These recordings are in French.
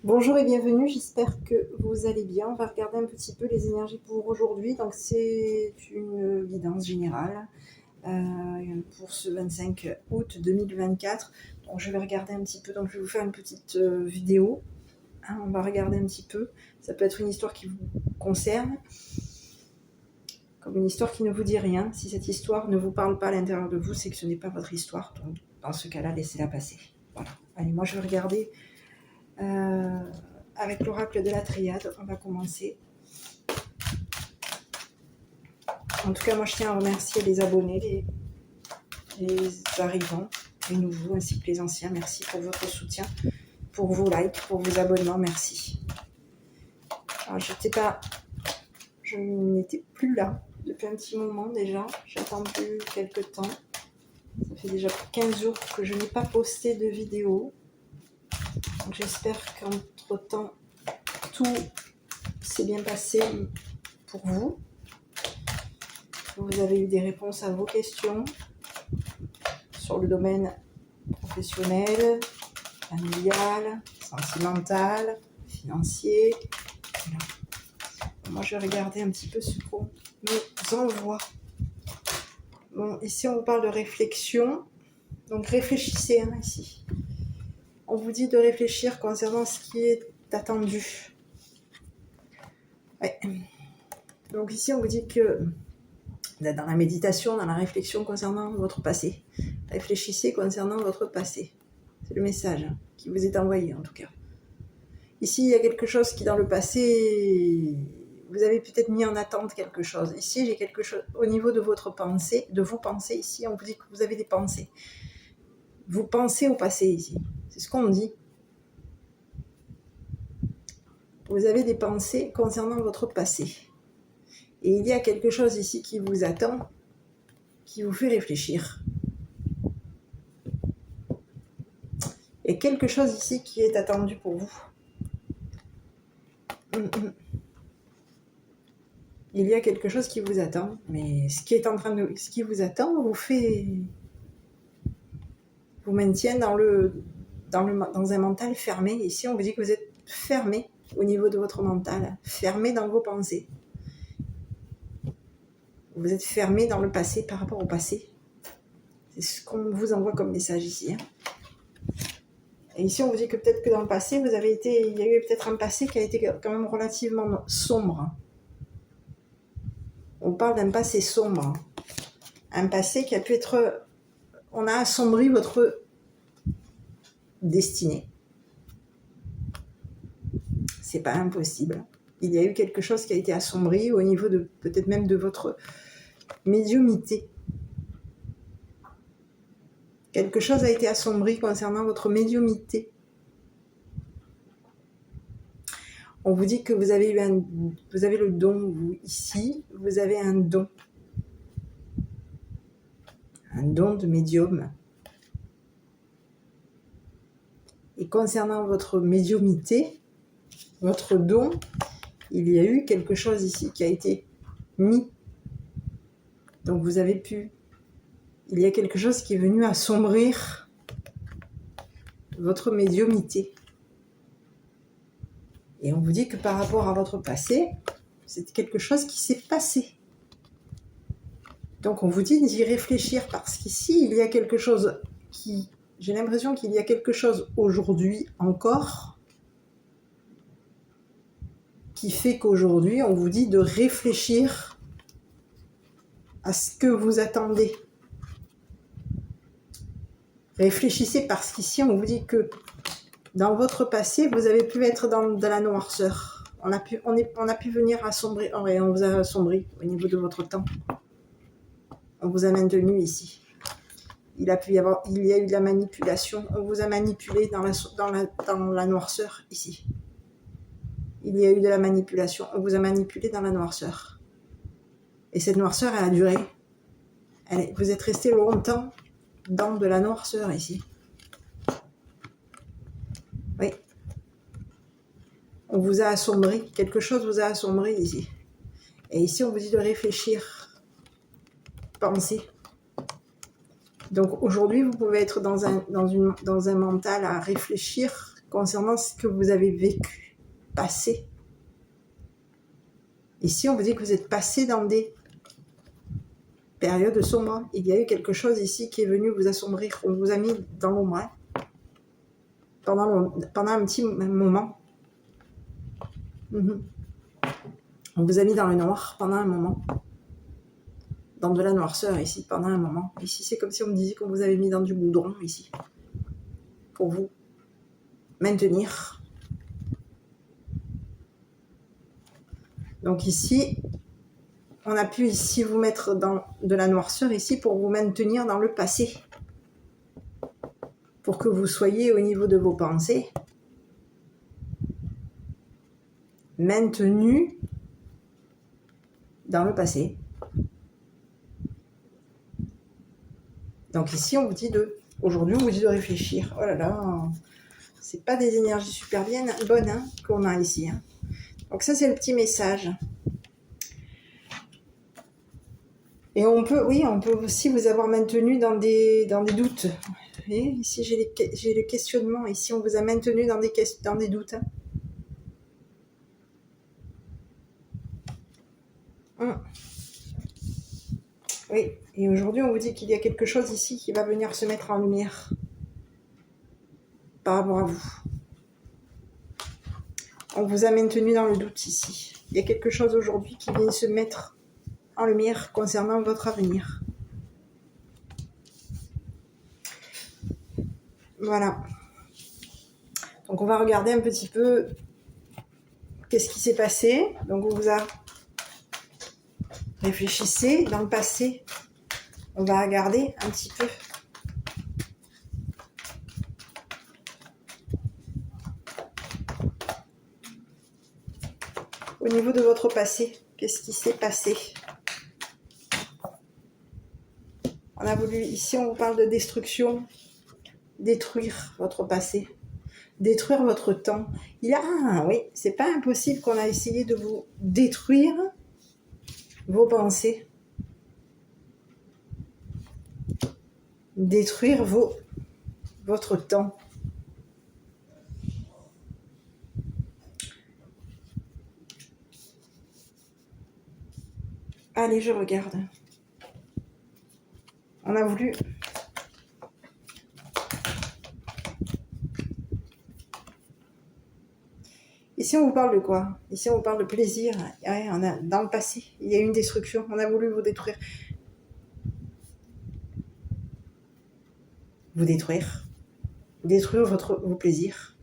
Bonjour et bienvenue, j'espère que vous allez bien. On va regarder un petit peu les énergies pour aujourd'hui. Donc c'est une guidance générale pour ce 25 août 2024. Donc je vais regarder un petit peu, donc je vais vous faire une petite vidéo. On va regarder un petit peu. Ça peut être une histoire qui vous concerne, comme une histoire qui ne vous dit rien. Si cette histoire ne vous parle pas à l'intérieur de vous, c'est que ce n'est pas votre histoire. Donc dans ce cas-là, laissez-la passer. Voilà. Allez, moi je vais regarder avec l'oracle de la triade. On va commencer. En tout cas, moi je tiens à remercier les abonnés, les arrivants, les nouveaux ainsi que les anciens. Merci pour votre soutien, pour vos likes, pour vos abonnements. Merci. Alors, je n'étais plus là depuis un petit moment déjà. J'ai attendu quelques temps. Ça fait déjà 15 jours que je n'ai pas posté de vidéo. Donc j'espère qu'entre-temps, tout s'est bien passé pour vous. Vous avez eu des réponses à vos questions sur le domaine professionnel, familial, sentimental, financier. Voilà. Moi, je vais regarder un petit peu ce qu'on nous envoie. Bon, ici, on vous parle de réflexion. Donc, réfléchissez ici. On vous dit de réfléchir concernant ce qui est attendu. Ouais. Donc, ici, on vous dit que dans la méditation, dans la réflexion concernant votre passé. Réfléchissez concernant votre passé. C'est le message qui vous est envoyé, en tout cas. Ici, il y a quelque chose qui, dans le passé, vous avez peut-être mis en attente quelque chose. Ici, j'ai quelque chose au niveau de votre pensée, de vos pensées. Ici, on vous dit que vous avez des pensées. Vous pensez au passé ici. C'est ce qu'on dit. Vous avez des pensées concernant votre passé. Et il y a quelque chose ici qui vous attend, qui vous fait réfléchir. Et quelque chose ici qui est attendu pour vous. Il y a quelque chose qui vous attend, mais ce qui vous attend vous maintient dans un mental fermé. Ici, on vous dit que vous êtes fermé au niveau de votre mental, fermé dans vos pensées. Vous êtes fermé dans le passé par rapport au passé. C'est ce qu'on vous envoie comme message ici. Et ici, on vous dit que peut-être que dans le passé, il y a eu peut-être un passé qui a été quand même relativement sombre. On parle d'un passé sombre. Un passé qui a pu être... On a assombri votre destinée. C'est pas impossible. Il y a eu quelque chose qui a été assombri au niveau de peut-être même de votre médiumnité. Quelque chose a été assombri concernant votre médiumnité. On vous dit que vous avez le don, vous, ici, vous avez un don. Un don de médium. Et concernant votre médiumnité, votre don, il y a eu quelque chose ici qui a été mis. Donc vous avez pu... Il y a quelque chose qui est venu assombrir votre médiumnité. Et on vous dit que par rapport à votre passé, c'est quelque chose qui s'est passé. Donc on vous dit d'y réfléchir parce qu'ici, il y a quelque chose qui... J'ai l'impression qu'il y a quelque chose aujourd'hui encore qui fait qu'aujourd'hui, on vous dit de réfléchir à ce que vous attendez. Réfléchissez parce qu'ici, on vous dit que dans votre passé, vous avez pu être dans de la noirceur. On a pu venir assombrir, on vous a assombri au niveau de votre temps. On vous a maintenu ici. Il y a eu de la manipulation. On vous a manipulé dans la noirceur ici. Il y a eu de la manipulation. On vous a manipulé dans la noirceur. Et cette noirceur, elle a duré. Vous êtes resté longtemps dans de la noirceur ici. Oui. On vous a assombri. Quelque chose vous a assombri ici. Et ici, on vous dit de réfléchir. Penser. Donc aujourd'hui, vous pouvez être dans un mental à réfléchir concernant ce que vous avez vécu, passé. Ici, on vous dit que vous êtes passé dans des périodes sombres. Il y a eu quelque chose ici qui est venu vous assombrir. On vous a mis dans l'ombre pendant un petit moment. On vous a mis dans le noir pendant un moment. Dans de la noirceur ici, pendant un moment. Ici, c'est comme si on me disait qu'on vous avait mis dans du goudron ici. Pour vous maintenir. Donc ici, on a pu ici vous mettre dans de la noirceur ici pour vous maintenir dans le passé. Pour que vous soyez au niveau de vos pensées maintenus dans le passé. Donc ici, on vous dit aujourd'hui, on vous dit de réfléchir. Oh là là, c'est pas des énergies super bonnes qu'on a ici. Donc ça, c'est le petit message. Et on peut aussi vous avoir maintenu dans des doutes. Vous voyez, ici, j'ai les questionnements. Ici, on vous a maintenu dans des doutes. Oui, et aujourd'hui, on vous dit qu'il y a quelque chose ici qui va venir se mettre en lumière par rapport à vous. On vous a maintenu dans le doute ici. Il y a quelque chose aujourd'hui qui vient se mettre en lumière concernant votre avenir. Voilà. Donc on va regarder un petit peu qu'est-ce qui s'est passé. Donc on vous a réfléchissez dans le passé. On va regarder un petit peu. Au niveau de votre passé, qu'est-ce qui s'est passé? On a voulu, ici on vous parle de destruction, détruire votre passé, détruire votre temps. Oui, c'est pas impossible qu'on a essayé de vous détruire vos pensées, détruire votre temps. Allez, je regarde. On a voulu... Ici, on vous parle de quoi? Ici, on vous parle de plaisir. Ouais, dans le passé, il y a eu une destruction. On a voulu vous détruire. Vous détruire. Détruire vos plaisirs.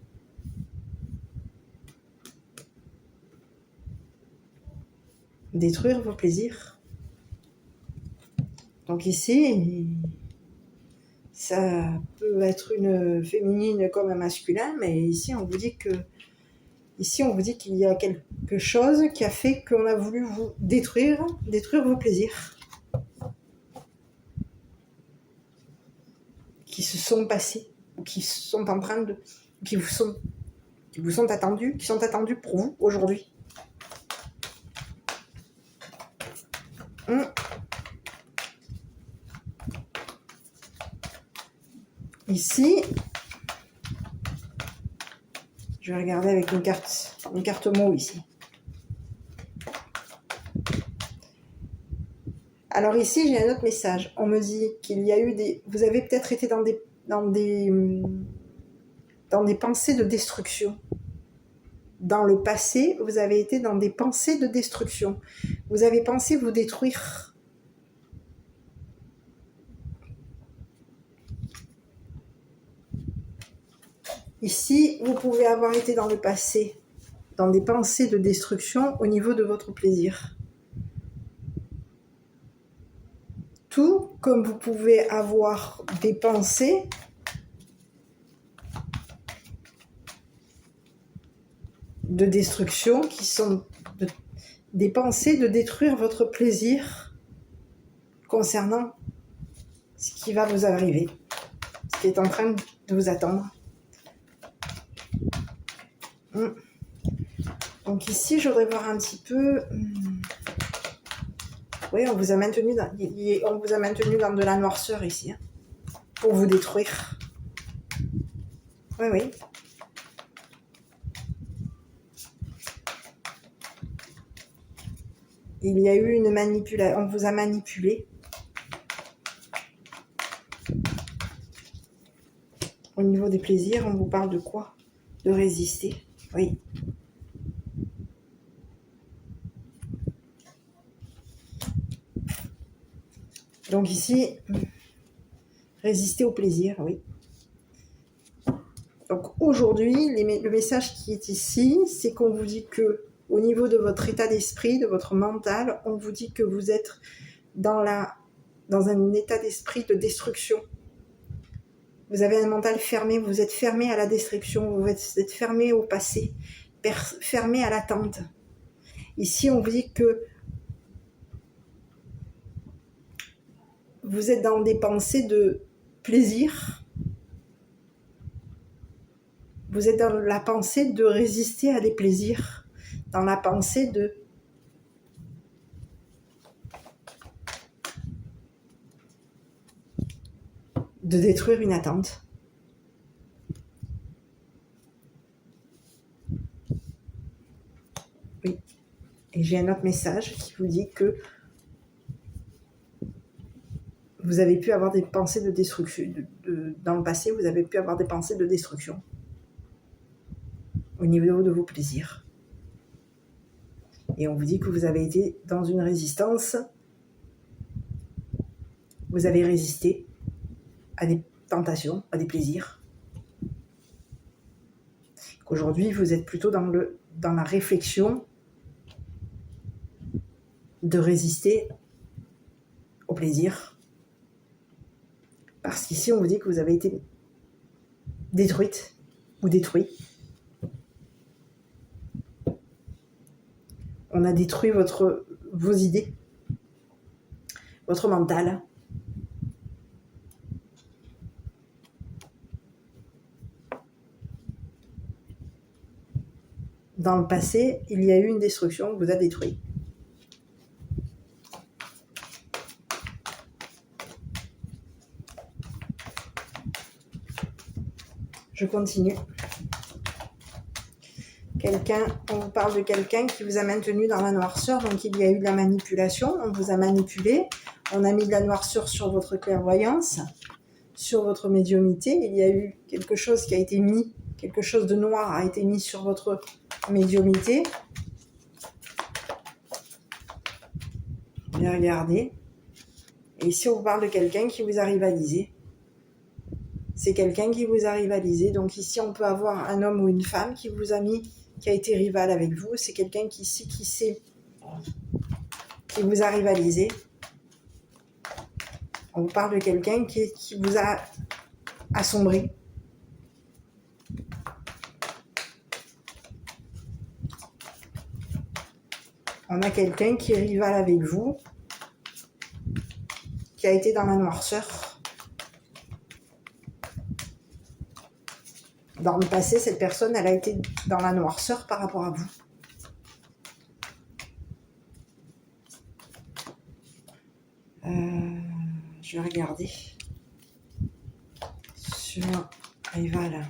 Détruire vos plaisirs. Donc ici, ça peut être une féminine comme un masculin, mais ici, on vous dit qu'il y a quelque chose qui a fait qu'on a voulu vous détruire vos plaisirs qui se sont passés, ou qui sont en train de, qui vous sont attendus, qui sont attendus pour vous aujourd'hui. Ici, je vais regarder avec une carte mot ici. Alors ici, j'ai un autre message. On me dit qu'il y a eu vous avez peut-être été dans des pensées de destruction. Dans le passé, vous avez été dans des pensées de destruction. Vous avez pensé vous détruire. Ici, vous pouvez avoir été dans le passé, dans des pensées de destruction au niveau de votre plaisir. Tout comme vous pouvez avoir des pensées de destruction qui sont des pensées de détruire votre plaisir concernant ce qui va vous arriver, ce qui est en train de vous attendre. Donc ici, je voudrais voir un petit peu... Oui, on vous a maintenu dans de la noirceur ici, pour vous détruire. Oui. il y a eu une manipulation, on vous a manipulé. Au niveau des plaisirs, on vous parle de quoi? De résister, oui. Donc ici, résister au plaisir, oui. Donc aujourd'hui, le message qui est ici, c'est qu'on vous dit que au niveau de votre état d'esprit, de votre mental, on vous dit que vous êtes dans un état d'esprit de destruction. Vous avez un mental fermé, vous êtes fermé à la destruction, vous êtes fermé au passé, fermé à l'attente. Ici, on vous dit que vous êtes dans des pensées de plaisir. Vous êtes dans la pensée de résister à des plaisirs, dans la pensée de détruire une attente. Oui. Et j'ai un autre message qui vous dit que vous avez pu avoir des pensées de destruction. Dans le passé, vous avez pu avoir des pensées de destruction au niveau de vos plaisirs. Et on vous dit que vous avez été dans une résistance. Vous avez résisté à des tentations, à des plaisirs. Qu'aujourd'hui, vous êtes plutôt dans la réflexion de résister au plaisir. Parce qu'ici, on vous dit que vous avez été détruite ou détruit. On a détruit vos idées, votre mental. Dans le passé, il y a eu une destruction qui vous a détruit. Je continue. On vous parle de quelqu'un qui vous a maintenu dans la noirceur, donc il y a eu de la manipulation, on vous a manipulé, on a mis de la noirceur sur votre clairvoyance, sur votre médiumnité, il y a eu quelque chose qui a été mis, quelque chose de noir a été mis sur votre médiumnité. Bien regarder. Et ici, on vous parle de quelqu'un qui vous a rivalisé. C'est quelqu'un qui vous a rivalisé. Donc ici, on peut avoir un homme ou une femme qui vous a mis, qui a été rival avec vous. C'est quelqu'un qui vous a rivalisé. On vous parle de quelqu'un qui vous a assombri. On a quelqu'un qui est rival avec vous, qui a été dans la noirceur. Dans le passé, cette personne, elle a été dans la noirceur par rapport à vous. Je vais regarder sur Eva là.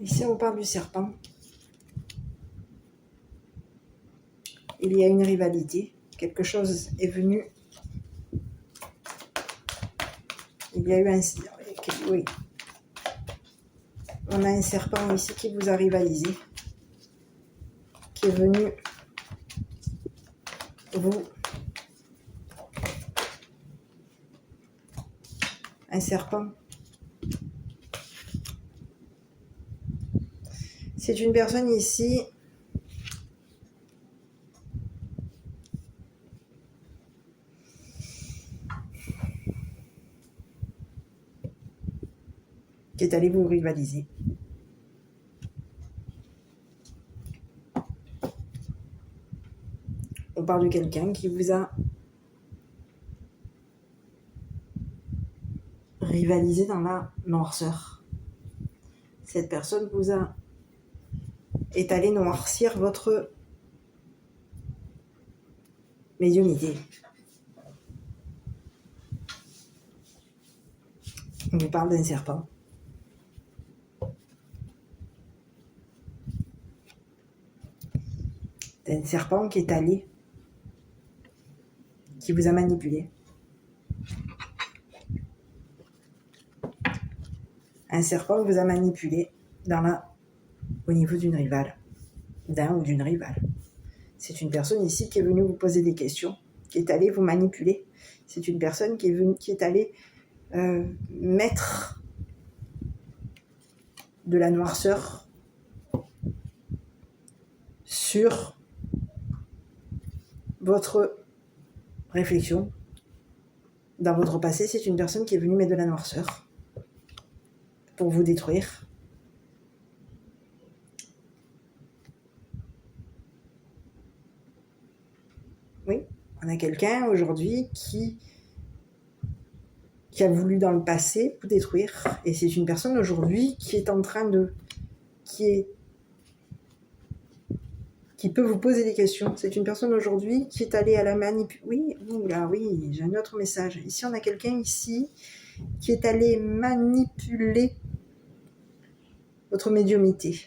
Ici, on parle du serpent. Il y a une rivalité. Quelque chose est venu. Il y a eu un... Oui. On a un serpent ici qui vous a rivalisé. Qui est venu vous... Un serpent. C'est une personne ici... qui est allé vous rivaliser. On parle de quelqu'un qui vous a rivalisé dans la noirceur. Cette personne est allée noircir votre médiumnité. On vous parle d'un serpent. D'un serpent qui est allé, qui vous a manipulé. Un serpent vous a manipulé au niveau d'une rivale, d'un ou d'une rivale. C'est une personne ici qui est venue vous poser des questions, qui est allée vous manipuler. C'est une personne qui est allée mettre de la noirceur sur votre réflexion. Dans votre passé, c'est une personne qui est venue mettre de la noirceur pour vous détruire. Oui, on a quelqu'un aujourd'hui qui a voulu dans le passé vous détruire. Et c'est une personne aujourd'hui qui est en train de... qui peut vous poser des questions. C'est une personne aujourd'hui qui est allée à la manipulation. Oui, oui, j'ai un autre message. Ici, on a quelqu'un ici qui est allé manipuler votre médiumnité.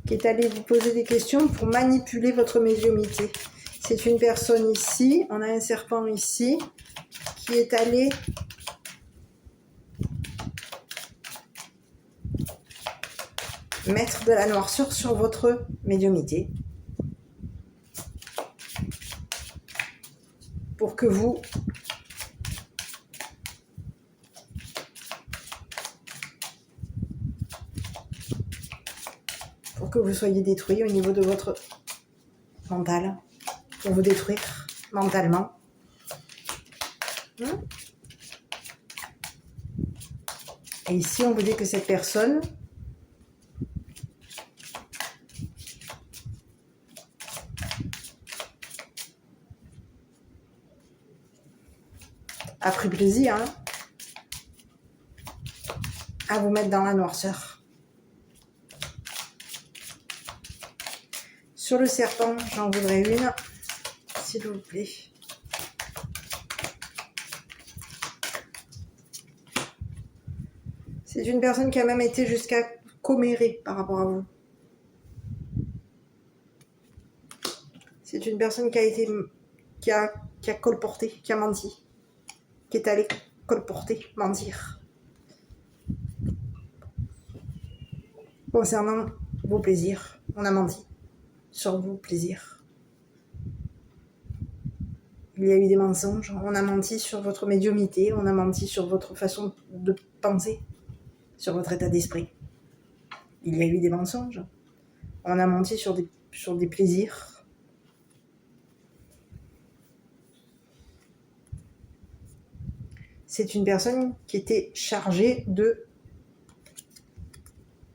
Qui est allé vous poser des questions pour manipuler votre médiumnité. C'est une personne ici, on a un serpent ici, qui est allé mettre de la noirceur sur votre médiumnité pour que vous soyez détruit au niveau de votre mental, pour vous détruire mentalement. Et ici, on vous dit que cette personne a pris plaisir à vous mettre dans la noirceur. Sur le serpent, j'en voudrais une, s'il vous plaît. C'est une personne qui a même été jusqu'à commérer par rapport à vous. C'est une personne qui a colporté, qui a menti, qui est allée colporter, mentir. Concernant vos plaisirs, on a menti sur vos plaisirs. Il y a eu des mensonges, on a menti sur votre médiumnité, on a menti sur votre façon de penser, sur votre état d'esprit. Il y a eu des mensonges, on a menti sur des plaisirs. C'est une personne qui était chargée de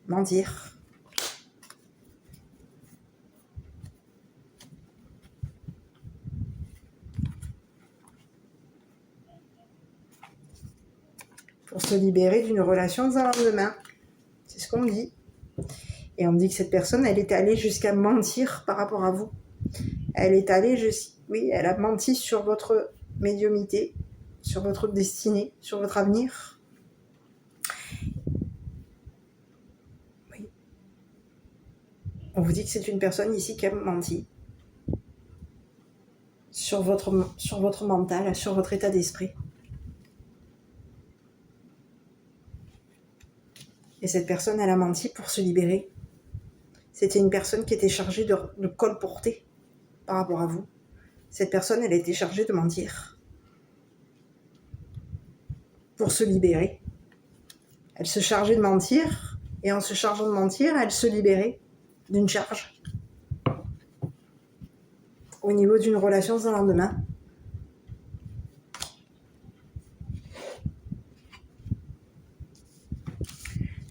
mentir. Pour se libérer d'une relation sans lendemain. C'est ce qu'on dit. Et on dit que cette personne, elle est allée jusqu'à mentir par rapport à vous. Elle est allée elle a menti sur votre médiumnité, sur votre destinée, sur votre avenir. Oui. On vous dit que c'est une personne ici qui a menti sur votre mental, sur votre état d'esprit. Et cette personne, elle a menti pour se libérer. C'était une personne qui était chargée de colporter par rapport à vous. Cette personne, elle a été chargée de mentir pour se libérer. Elle se chargeait de mentir, et en se chargeant de mentir, elle se libérait d'une charge au niveau d'une relation sans lendemain.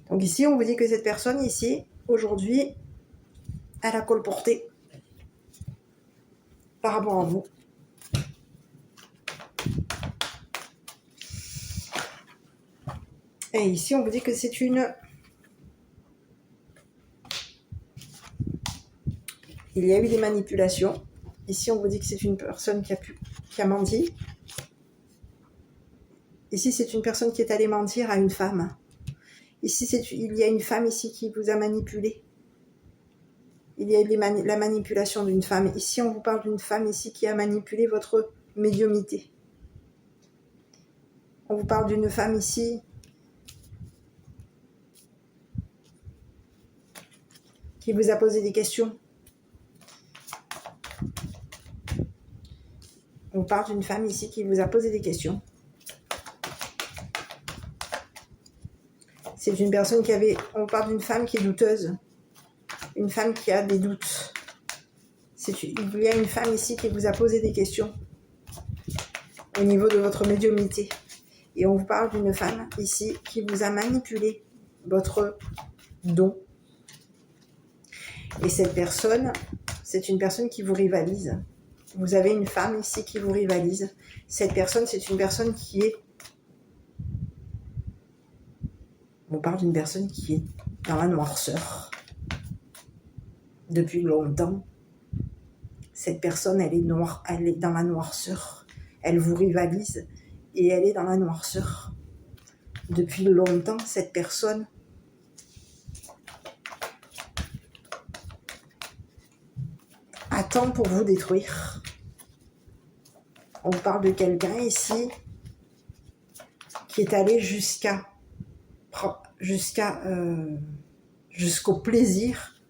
Donc ici, on vous dit que cette personne ici, aujourd'hui, elle a colporté par rapport à vous. Et ici, on vous dit que c'est une Il y a eu des manipulations. Ici, on vous dit que c'est une personne qui a menti. Ici, c'est une personne qui est allée mentir à une femme. Ici, il y a une femme ici qui vous a manipulé. Il y a eu la manipulation d'une femme. Ici, on vous parle d'une femme ici qui a manipulé votre médiumnité. On vous parle d'une femme ici qui vous a posé des questions. On vous parle d'une femme ici qui vous a posé des questions. C'est une personne on parle d'une femme qui est douteuse. Une femme qui a des doutes. Il y a une femme ici qui vous a posé des questions au niveau de votre médiumnité. Et on vous parle d'une femme ici qui vous a manipulé votre don. Et cette personne, c'est une personne qui vous rivalise. Vous avez une femme ici qui vous rivalise. Cette personne, c'est une personne qui est... On parle d'une personne qui est dans la noirceur. Depuis longtemps. Cette personne, elle est dans la noirceur. Elle vous rivalise et elle est dans la noirceur. Depuis longtemps, cette personne attend pour vous détruire. On parle de quelqu'un ici qui est allé jusqu'au plaisir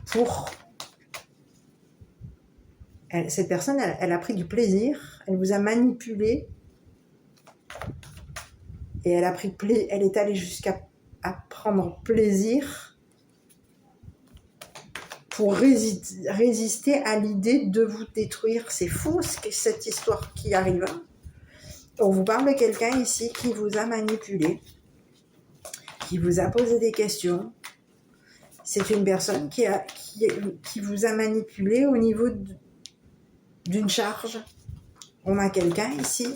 pour... Cette personne, elle a pris du plaisir, elle vous a manipulé et elle est allée jusqu'à prendre plaisir pour résister à l'idée de vous détruire. C'est fou cette histoire qui arrive. On vous parle de quelqu'un ici qui vous a manipulé, qui vous a posé des questions. C'est une personne qui vous a manipulé au niveau d'une charge. On a quelqu'un ici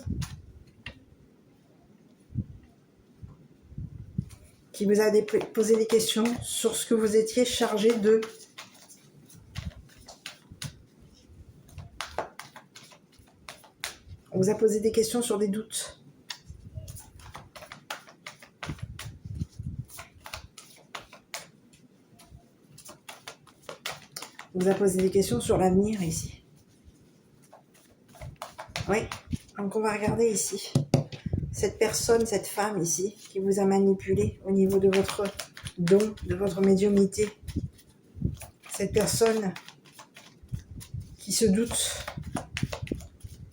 qui vous a posé des questions sur ce que vous étiez chargé de. On vous a posé des questions sur des doutes. On vous a posé des questions sur l'avenir ici. Oui, donc on va regarder ici. Cette personne, cette femme ici, qui vous a manipulé au niveau de votre don, de votre médiumnité. Cette personne qui se doute,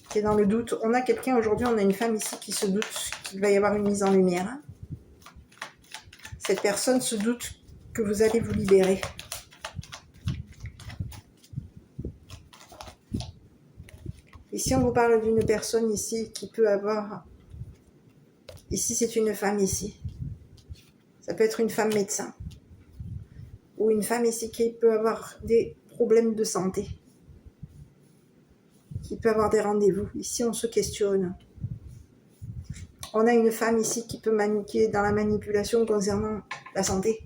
qui est dans le doute. On a quelqu'un aujourd'hui, on a une femme ici qui se doute qu'il va y avoir une mise en lumière. Cette personne se doute que vous allez vous libérer. Ici, on vous parle d'une personne ici qui peut avoir... Ici, c'est une femme ici. Ça peut être une femme médecin. Ou une femme ici qui peut avoir des problèmes de santé. Qui peut avoir des rendez-vous. Ici, on se questionne. On a une femme ici qui est dans la manipulation concernant la santé.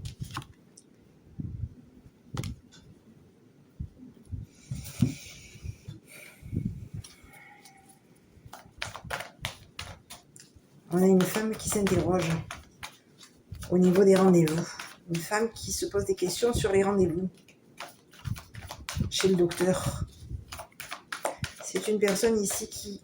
On a une femme qui s'interroge au niveau des rendez-vous. Une femme qui se pose des questions sur les rendez-vous chez le docteur. C'est une personne ici qui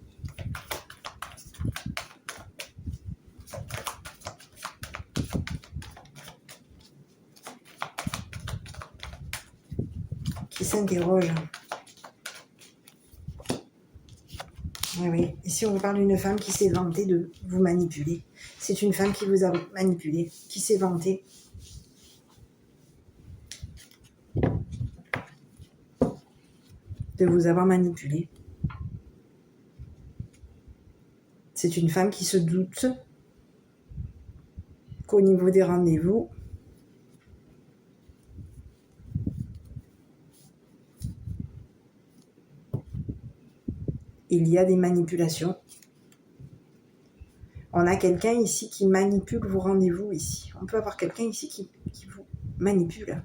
s'interroge. Oui. Ici, on vous parle d'une femme qui s'est vantée de vous manipuler. C'est une femme qui vous a manipulé, qui s'est vantée. De vous avoir manipulé. C'est une femme qui se doute qu'au niveau des rendez-vous, il y a des manipulations. On a quelqu'un ici qui manipule vos rendez-vous ici. On peut avoir quelqu'un ici qui vous manipule.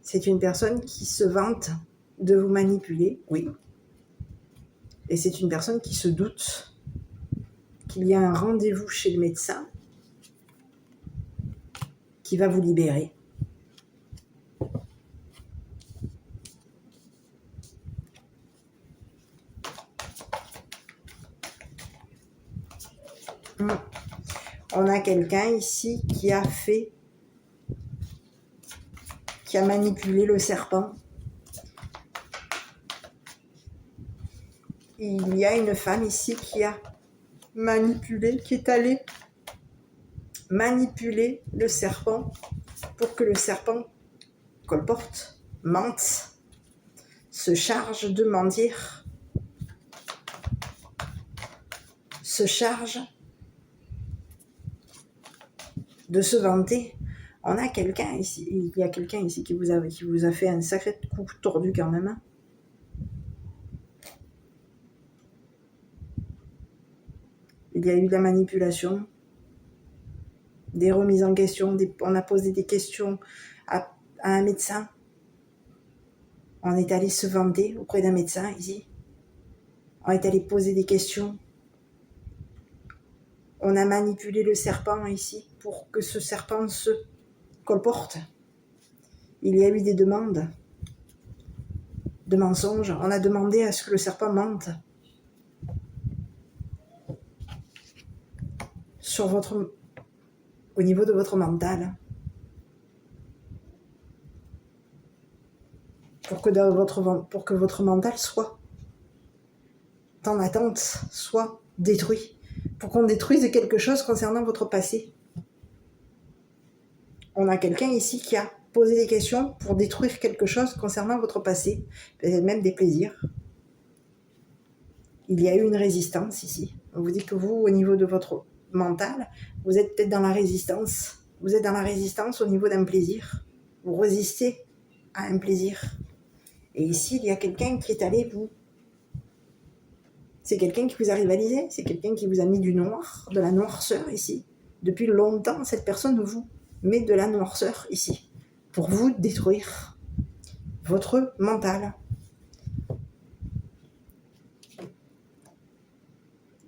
C'est une personne qui se vante de vous manipuler, oui. Et c'est une personne qui se doute qu'il y a un rendez-vous chez le médecin qui va vous libérer. On a quelqu'un ici qui a manipulé le serpent. Il y a une femme ici qui a manipulé, qui est allée manipuler le serpent pour que le serpent colporte, mente, se charge de mentir, se charge de se vanter. On a quelqu'un ici, il y a quelqu'un ici qui vous a fait un sacré coup tordu quand même. Hein. Il y a eu de la manipulation, des remises en question, on a posé des questions à un médecin. On est allé se vanter auprès d'un médecin ici. On est allé poser des questions. On a manipulé le serpent ici pour que ce serpent se colporte. Il y a eu des demandes de mensonges. On a demandé à ce que le serpent mente au niveau de votre mental. Pour que votre mental soit en attente, soit détruit. Pour qu'on détruise quelque chose concernant votre passé. On a quelqu'un ici qui a posé des questions pour détruire quelque chose concernant votre passé, peut-être même des plaisirs. Il y a eu une résistance ici. On vous dit que vous, au niveau de votre mental, vous êtes peut-être dans la résistance. Vous êtes dans la résistance au niveau d'un plaisir. Vous résistez à un plaisir. Et ici, il y a quelqu'un qui est allé vous... C'est quelqu'un qui vous a rivalisé. C'est quelqu'un qui vous a mis du noir, de la noirceur ici. Depuis longtemps, cette personne vous met de la noirceur ici. Pour vous détruire votre mental.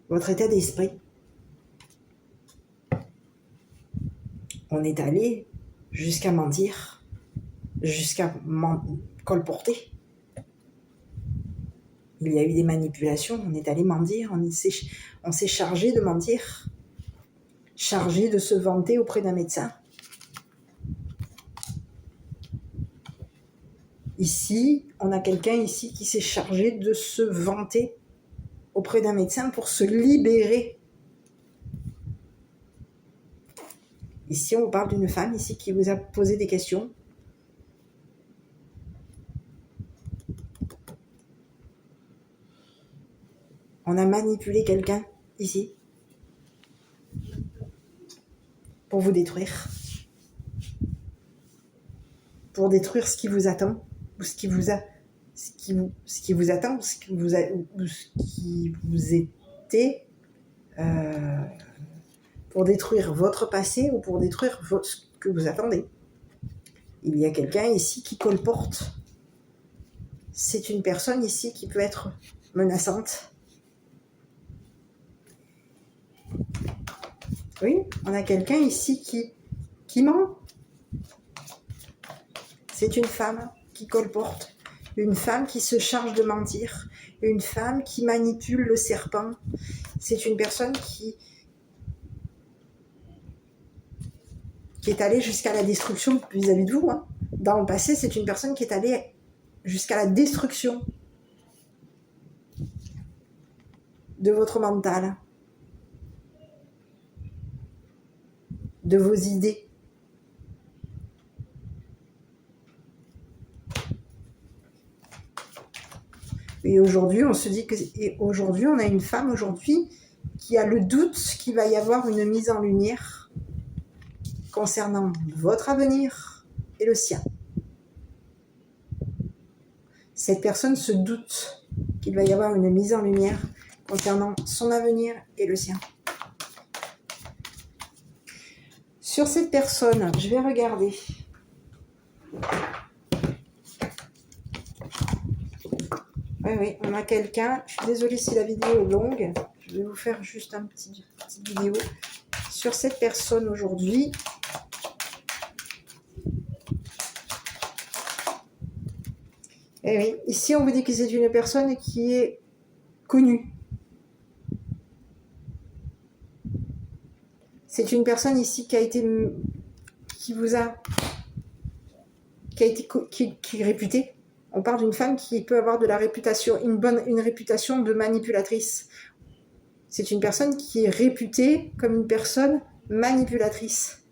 Votre état d'esprit. On est allé jusqu'à mentir, jusqu'à colporter. Il y a eu des manipulations, on est allé mentir, on s'est chargé de mentir, chargé de se vanter auprès d'un médecin. Ici, on a quelqu'un ici qui s'est chargé de se vanter auprès d'un médecin pour se libérer. Ici, on parle d'une femme ici qui vous a posé des questions. On a manipulé quelqu'un ici pour vous détruire. Pour détruire ce qui vous attend, ou ce qui vous attend, ou ce qui vous était, pour détruire votre passé ou pour détruire ce que vous attendez. Il y a quelqu'un ici qui colporte. C'est une personne ici qui peut être menaçante. Oui, on a quelqu'un ici qui ment. C'est une femme qui colporte, une femme qui se charge de mentir, une femme qui manipule le serpent. C'est une personne qui est allée jusqu'à la destruction vis-à-vis de vous. Hein. Dans le passé, c'est une personne qui est allée jusqu'à la destruction de votre mental, de vos idées. Et aujourd'hui, on se dit aujourd'hui, on a une femme aujourd'hui qui a le doute qu'il va y avoir une mise en lumière concernant votre avenir et le sien. Cette personne se doute qu'il va y avoir une mise en lumière concernant son avenir et le sien. Sur cette personne, je vais regarder. Oui, on a quelqu'un. Je suis désolée si la vidéo est longue. Je vais vous faire juste une petite vidéo sur cette personne aujourd'hui. Oui, ici on vous dit que c'est une personne qui est connue. C'est une personne ici qui est réputée. On parle d'une femme qui peut avoir de la réputation, une réputation de manipulatrice. C'est une personne qui est réputée comme une personne manipulatrice.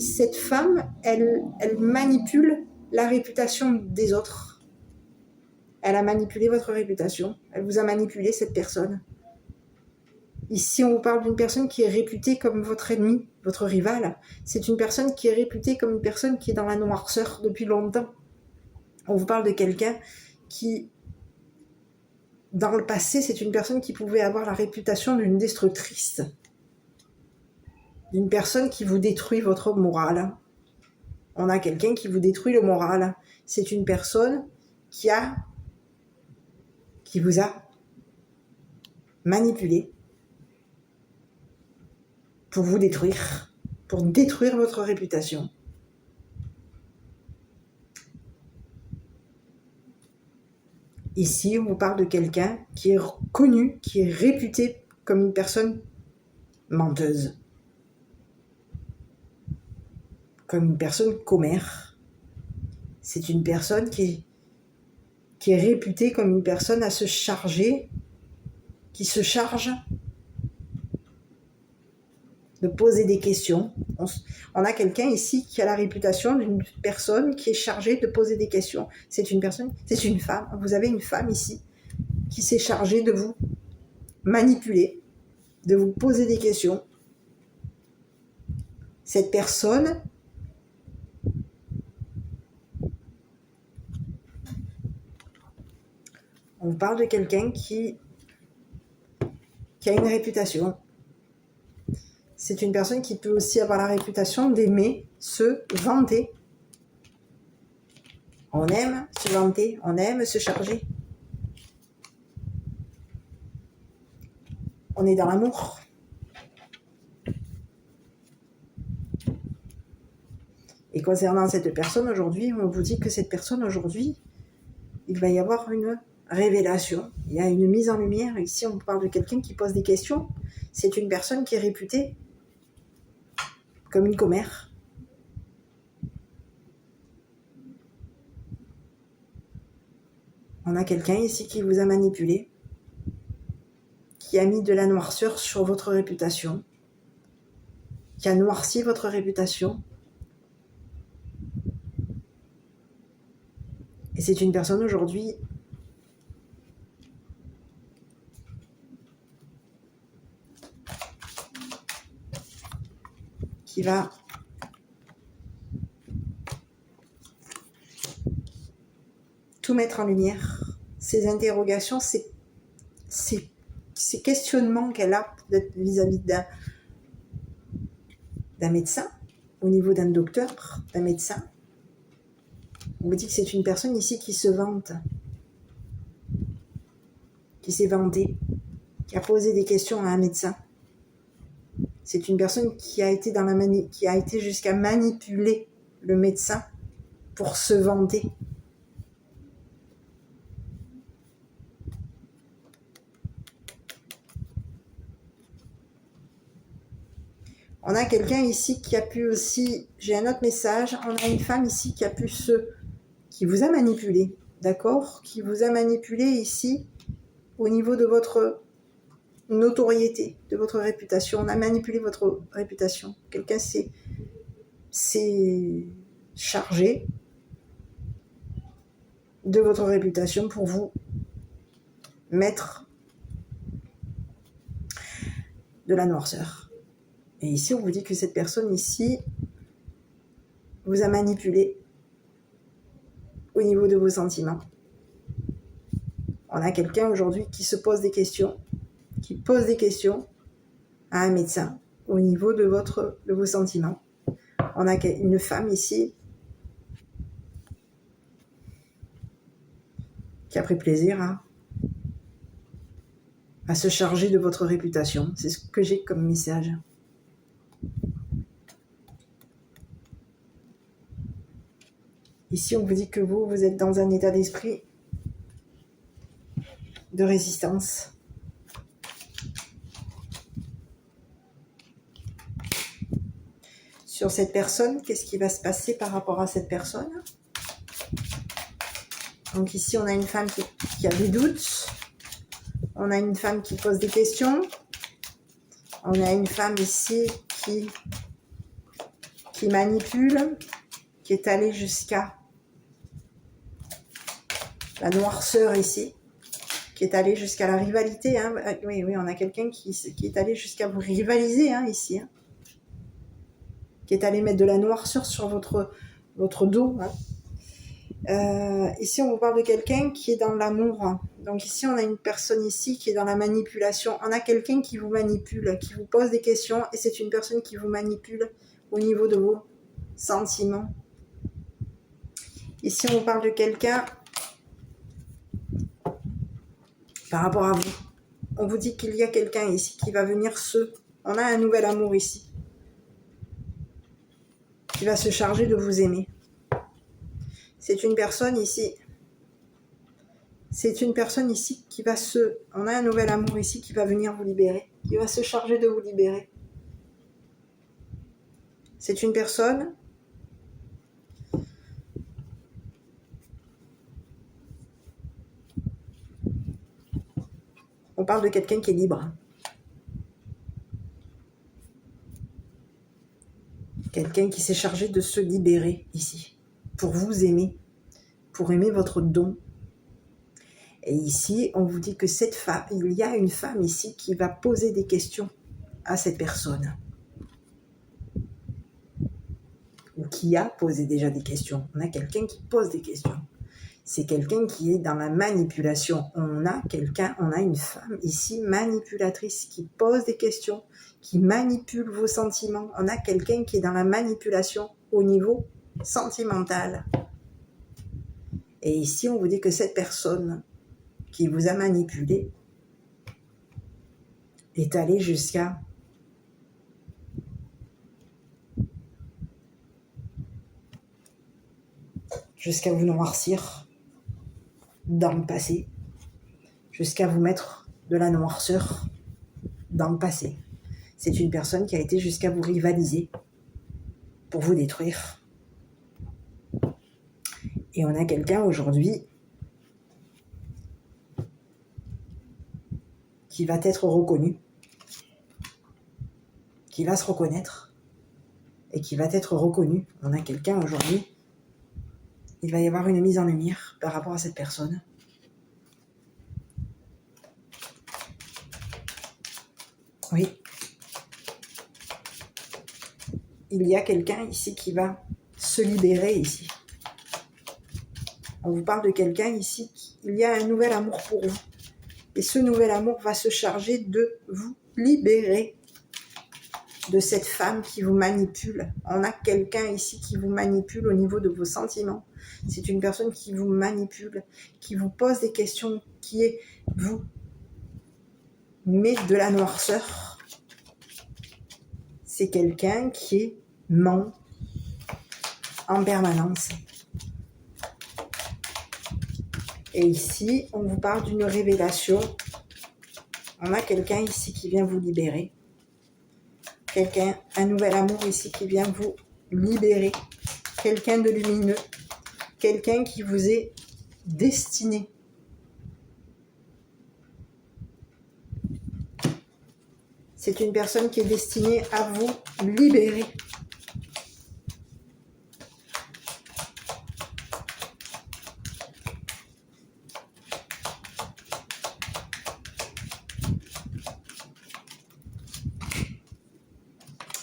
Cette femme, elle manipule la réputation des autres. Elle a manipulé votre réputation. Elle vous a manipulé, cette personne. Ici, on vous parle d'une personne qui est réputée comme votre ennemi, votre rival. C'est une personne qui est réputée comme une personne qui est dans la noirceur depuis longtemps. On vous parle de quelqu'un qui, dans le passé, c'est une personne qui pouvait avoir la réputation d'une destructrice. D'une personne qui vous détruit votre morale. On a quelqu'un qui vous détruit le moral. C'est une personne qui vous a manipulé pour vous détruire, pour détruire votre réputation. Ici, on vous parle de quelqu'un qui est connu, qui est réputé comme une personne menteuse, comme une personne commère. C'est une personne qui est réputée comme une personne à se charger, qui se charge de poser des questions. On a quelqu'un ici qui a la réputation d'une personne qui est chargée de poser des questions. C'est une femme. Vous avez une femme ici qui s'est chargée de vous manipuler, de vous poser des questions. Cette personne on parle de quelqu'un qui a une réputation. C'est une personne qui peut aussi avoir la réputation d'aimer se vanter. On aime se vanter, on aime se charger. On est dans l'amour. Et concernant cette personne aujourd'hui, on vous dit que cette personne aujourd'hui, il va y avoir une révélation. Il y a une mise en lumière. Ici, on parle de quelqu'un qui pose des questions. C'est une personne qui est réputée comme une commère. On a quelqu'un ici qui vous a manipulé, qui a mis de la noirceur sur votre réputation, qui a noirci votre réputation. Et c'est une personne aujourd'hui qui va tout mettre en lumière. Ces interrogations, ces questionnements qu'elle a vis-à-vis d'un médecin, au niveau d'un docteur, d'un médecin. On vous dit que c'est une personne ici qui se vante, qui s'est vantée, qui a posé des questions à un médecin. C'est une personne qui a été jusqu'à manipuler le médecin pour se vanter. On a quelqu'un ici qui a pu aussi, j'ai un autre message, on a une femme ici qui vous a manipulé, d'accord? Qui vous a manipulé ici au niveau de votre notoriété, de votre réputation. On a manipulé votre réputation. Quelqu'un s'est chargé de votre réputation pour vous mettre de la noirceur. Et ici, on vous dit que cette personne ici vous a manipulé au niveau de vos sentiments. On a quelqu'un aujourd'hui qui se pose des questions, qui pose des questions à un médecin au niveau de vos sentiments. On a une femme ici qui a pris plaisir à se charger de votre réputation. C'est ce que j'ai comme message. Ici, on vous dit que vous êtes dans un état d'esprit de résistance. Sur cette personne, qu'est-ce qui va se passer par rapport à cette personne? Donc ici, on a une femme qui a des doutes. On a une femme qui pose des questions. On a une femme ici qui manipule, qui est allée jusqu'à la noirceur ici, qui est allée jusqu'à la rivalité. Hein. Oui, on a quelqu'un qui est allé jusqu'à vous rivaliser ici. Hein. Qui est allé mettre de la noirceur sur votre dos. Hein. Ici, on vous parle de quelqu'un qui est dans l'amour. Hein. Donc ici, on a une personne ici qui est dans la manipulation. On a quelqu'un qui vous manipule, qui vous pose des questions, et c'est une personne qui vous manipule au niveau de vos sentiments. Ici, on vous parle de quelqu'un par rapport à vous. On vous dit qu'il y a quelqu'un ici qui va venir On a un nouvel amour ici. Qui va se charger de vous aimer. C'est une personne ici. C'est une personne ici qui va On a un nouvel amour ici qui va venir vous libérer. Qui va se charger de vous libérer. C'est une personne On parle de quelqu'un qui est libre. Quelqu'un qui s'est chargé de se libérer ici. Pour vous aimer. Pour aimer votre don. Et ici, on vous dit que cette femme, il y a une femme ici qui va poser des questions à cette personne. Ou qui a posé déjà des questions. On a quelqu'un qui pose des questions. C'est quelqu'un qui est dans la manipulation. On a une femme ici manipulatrice qui pose des questions, qui manipule vos sentiments. On a quelqu'un qui est dans la manipulation au niveau sentimental. Et ici, on vous dit que cette personne qui vous a manipulé est allée jusqu'à vous noircir dans le passé, jusqu'à vous mettre de la noirceur dans le passé. C'est une personne qui a été jusqu'à vous rivaliser pour vous détruire. Et on a quelqu'un aujourd'hui qui va être reconnu, qui va se reconnaître et qui va être reconnu. On a quelqu'un aujourd'hui, il va y avoir une mise en lumière par rapport à cette personne. Oui. Il y a quelqu'un ici qui va se libérer ici. On vous parle de quelqu'un ici, il y a un nouvel amour pour vous. Et ce nouvel amour va se charger de vous libérer de cette femme qui vous manipule. On a quelqu'un ici qui vous manipule au niveau de vos sentiments. C'est une personne qui vous manipule, qui vous pose des questions, qui vous met de la noirceur. C'est quelqu'un qui ment en permanence. Et ici, on vous parle d'une révélation. On a quelqu'un ici qui vient vous libérer. Un nouvel amour ici qui vient vous libérer. Quelqu'un de lumineux. Quelqu'un qui vous est destiné. C'est une personne qui est destinée à vous libérer.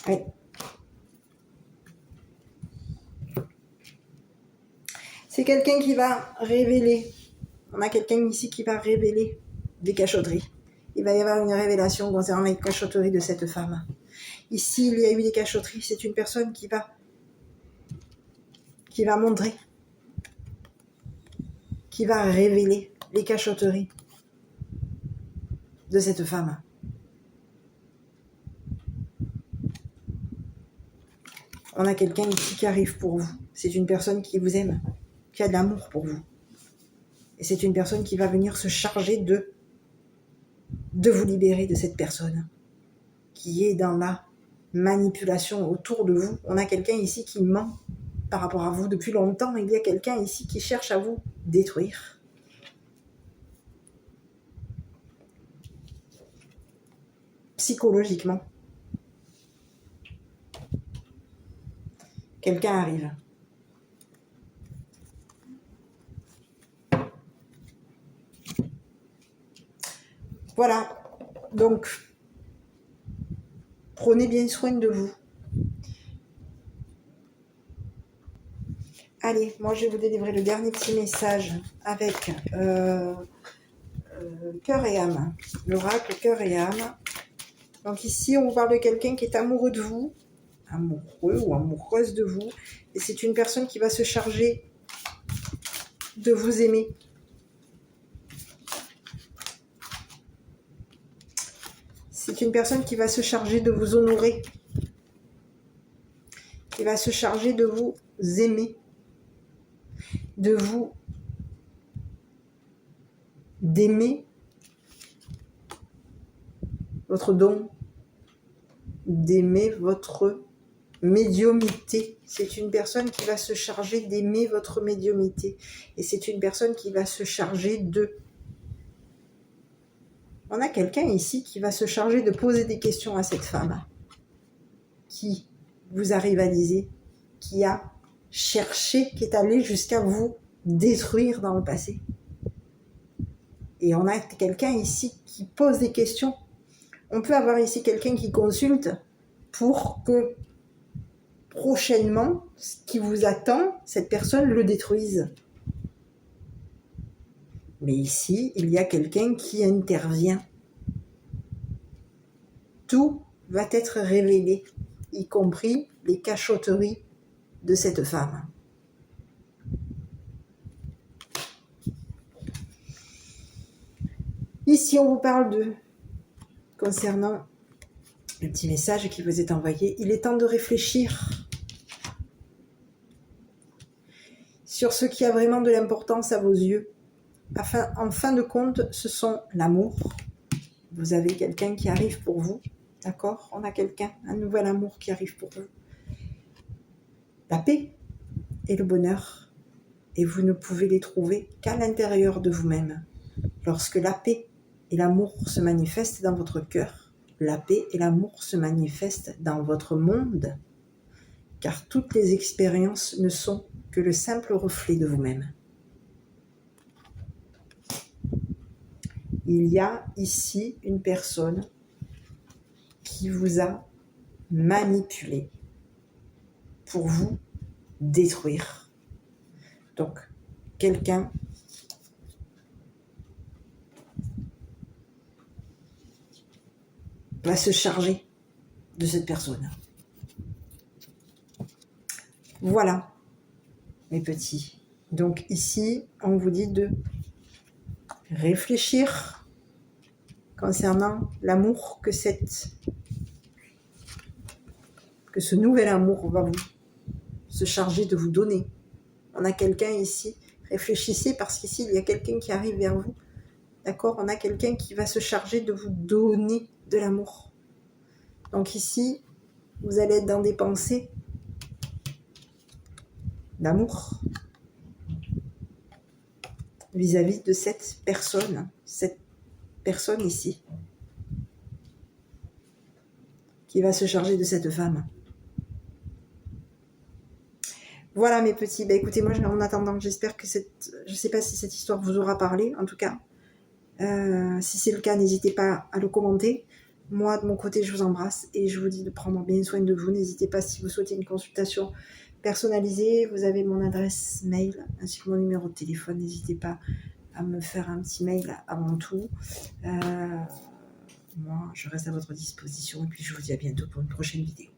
Oui. C'est quelqu'un qui va révéler. On a quelqu'un ici qui va révéler des cachotteries. il va y avoir une révélation concernant les cachotteries de cette femme. Ici, il y a eu des cachotteries. C'est une personne qui va montrer, qui va révéler les cachotteries de cette femme. On a quelqu'un ici qui arrive pour vous. C'est une personne qui vous aime, qui a de l'amour pour vous. Et c'est une personne qui va venir se charger de vous libérer de cette personne qui est dans la manipulation autour de vous. On a quelqu'un ici qui ment par rapport à vous depuis longtemps. Il y a quelqu'un ici qui cherche à vous détruire. Psychologiquement. Quelqu'un arrive. Voilà. Donc, prenez bien soin de vous. Allez, moi je vais vous délivrer le dernier petit message avec cœur et âme. L'oracle cœur et âme. Donc ici, on vous parle de quelqu'un qui est amoureux de vous, amoureux ou amoureuse de vous, et c'est une personne qui va se charger de vous aimer. C'est une personne qui va se charger de vous honorer, qui va se charger de vous aimer, d'aimer votre don, d'aimer votre médiumnité. C'est une personne qui va se charger d'aimer votre médiumité. Et c'est une personne qui va se charger de... On a quelqu'un ici qui va se charger de poser des questions à cette femme qui vous a rivalisé, qui a cherché, qui est allé jusqu'à vous détruire dans le passé. Et on a quelqu'un ici qui pose des questions. On peut avoir ici quelqu'un qui consulte pour que prochainement, ce qui vous attend, cette personne le détruise. Mais ici, il y a quelqu'un qui intervient. Tout va être révélé, y compris les cachotteries de cette femme. Ici, on vous parle concernant le petit message qui vous est envoyé. Il est temps de réfléchir sur ce qui a vraiment de l'importance à vos yeux. En fin de compte, ce sont l'amour. Vous avez quelqu'un qui arrive pour vous, d'accord? On a quelqu'un, un nouvel amour qui arrive pour vous. La paix et le bonheur. Et vous ne pouvez les trouver qu'à l'intérieur de vous-même. Lorsque la paix et l'amour se manifestent dans votre cœur, la paix et l'amour se manifestent dans votre monde, car toutes les expériences ne sont que le simple reflet de vous-même. Il y a ici une personne qui vous a manipulé pour vous détruire. Donc, quelqu'un va se charger de cette personne. Voilà, mes petits. Donc ici, on vous dit de réfléchir concernant l'amour que ce nouvel amour va vous se charger de vous donner. On a quelqu'un ici, réfléchissez parce qu'ici, il y a quelqu'un qui arrive vers vous. D'accord? On a quelqu'un qui va se charger de vous donner de l'amour. Donc ici, vous allez être dans des pensées d'amour vis-à-vis de cette personne ici, qui va se charger de cette femme. Voilà mes petits, écoutez, moi en attendant, j'espère que je ne sais pas si cette histoire vous aura parlé, en tout cas, si c'est le cas, n'hésitez pas à le commenter. Moi, de mon côté, je vous embrasse et je vous dis de prendre bien soin de vous. N'hésitez pas, si vous souhaitez une consultation personnalisée, vous avez mon adresse mail ainsi que mon numéro de téléphone. N'hésitez pas à me faire un petit mail avant tout. je reste à votre disposition et puis je vous dis à bientôt pour une prochaine vidéo.